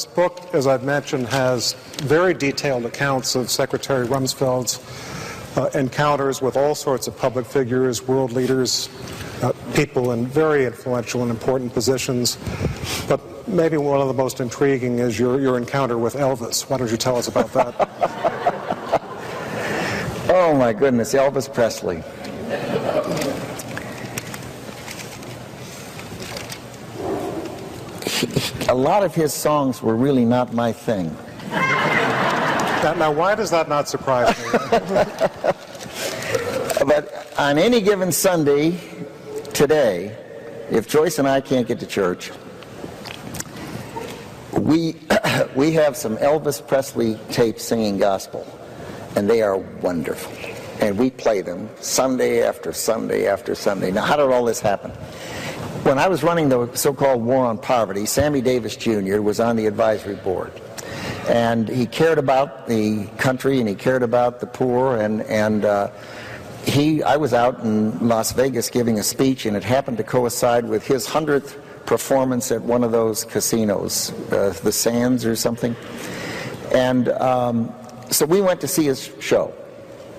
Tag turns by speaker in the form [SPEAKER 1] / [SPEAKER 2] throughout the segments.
[SPEAKER 1] This book, as I've mentioned, has very detailed accounts of Secretary Rumsfeld's encounters with all sorts of public figures, world leaders, people in very influential and important positions. But maybe one of the most intriguing is your encounter with Elvis. Why don't you tell us about that?
[SPEAKER 2] Oh my goodness, Elvis Presley. A lot of his songs were really not my thing.
[SPEAKER 1] Now, why does that not surprise me?
[SPEAKER 2] But on any given Sunday today, if Joyce and I can't get to church, we have some Elvis Presley tapes singing gospel, and they are wonderful. And we play them Sunday after Sunday after Sunday. Now, how did all this happen? When I was running the so-called War on Poverty, Sammy Davis Jr. was on the advisory board. And he cared about the country and he cared about the poor. I was out in Las Vegas giving a speech, and it happened to coincide with his 100th performance at one of those casinos, the Sands or something. And so we went to see his show.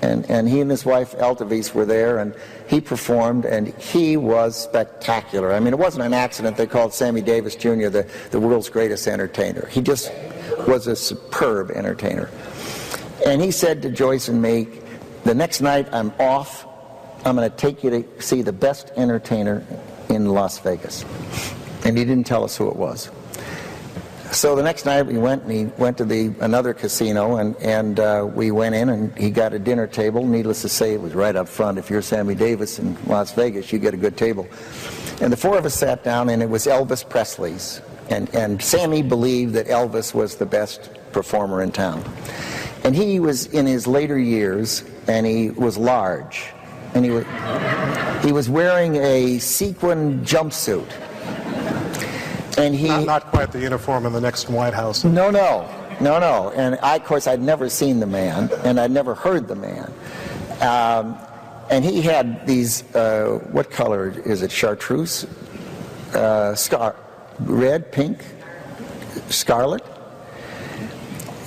[SPEAKER 2] And he and his wife, Elvis, were there, and he performed, and he was spectacular. I mean, it wasn't an accident they called Sammy Davis Jr. the world's greatest entertainer. He just was a superb entertainer. And he said to Joyce and me, the next night I'm off, I'm going to take you to see the best entertainer in Las Vegas. And he didn't tell us who it was. So the next night we went, and he went to another casino, and we went in, and he got a dinner table. Needless to say, it was right up front. If you're Sammy Davis in Las Vegas, you get a good table. And the four of us sat down, and it was Elvis Presley's. And Sammy believed that Elvis was the best performer in town. And he was in his later years, and he was large. And he was wearing a sequin jumpsuit. And
[SPEAKER 1] not quite the uniform in the Nixon White House.
[SPEAKER 2] No. And of course, I'd never seen the man, and I'd never heard the man. And he had these, what color is it, chartreuse? Red, pink, scarlet.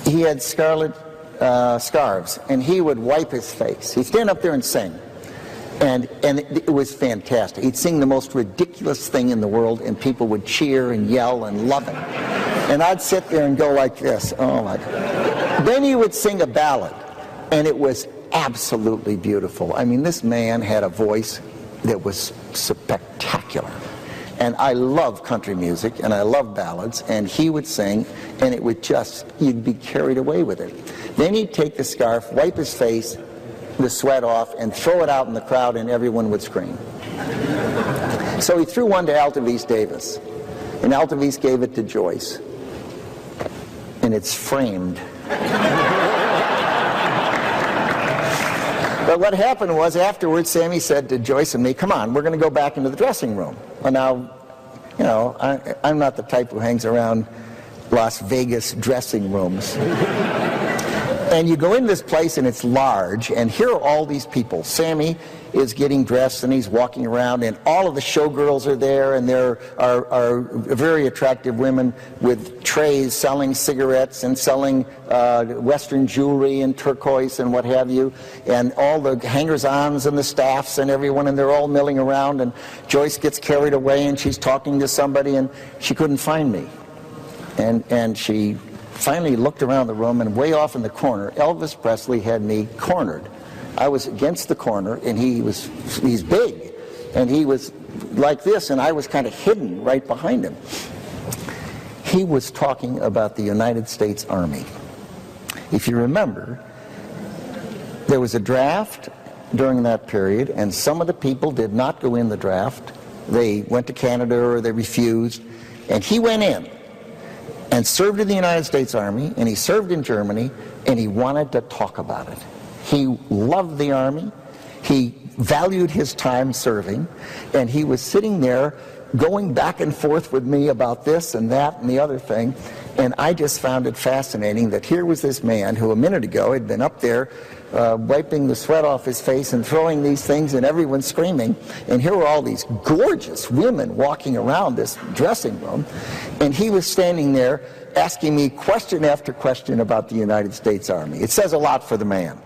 [SPEAKER 2] He had scarlet scarves, and he would wipe his face. He'd stand up there and sing. And it was fantastic. He'd sing the most ridiculous thing in the world, and people would cheer and yell and love him. And I'd sit there and go like this, oh my God. Then he would sing a ballad, and it was absolutely beautiful. I mean, this man had a voice that was spectacular. And I love country music, and I love ballads, and he would sing, and it would just, you'd be carried away with it. Then he'd take the scarf, wipe his face, the sweat off, and throw it out in the crowd, and everyone would scream. So he threw one to Elvis Davis, and Elvis gave it to Joyce, and it's framed. But what happened was, afterwards, Sammy said to Joyce and me, come on, we're going to go back into the dressing room. Well, now, you know, I'm not the type who hangs around Las Vegas dressing rooms. And you go in this place, and it's large, and here are all these people. Sammy is getting dressed, and he's walking around, and all of the showgirls are there, and there are very attractive women with trays selling cigarettes and selling Western jewelry and turquoise and what have you, and all the hangers-ons and the staffs and everyone, and they're all milling around, and Joyce gets carried away, and she's talking to somebody, and she couldn't find me. And she finally looked around the room, and way off in the corner, Elvis Presley had me cornered. I was against the corner, and he's big, and he was like this, and I was kind of hidden right behind him. He was talking about the United States Army. If you remember, there was a draft during that period, and some of the people did not go in the draft. They went to Canada, or they refused, and he went in and served in the United States Army, and he served in Germany, and he wanted to talk about it. He loved the Army, he valued his time serving, and he was sitting there going back and forth with me about this and that and the other thing, and I just found it fascinating that here was this man who a minute ago had been up there wiping the sweat off his face and throwing these things, and everyone screaming, and here were all these gorgeous women walking around this dressing room, and he was standing there asking me question after question about the United States Army. It says a lot for the man.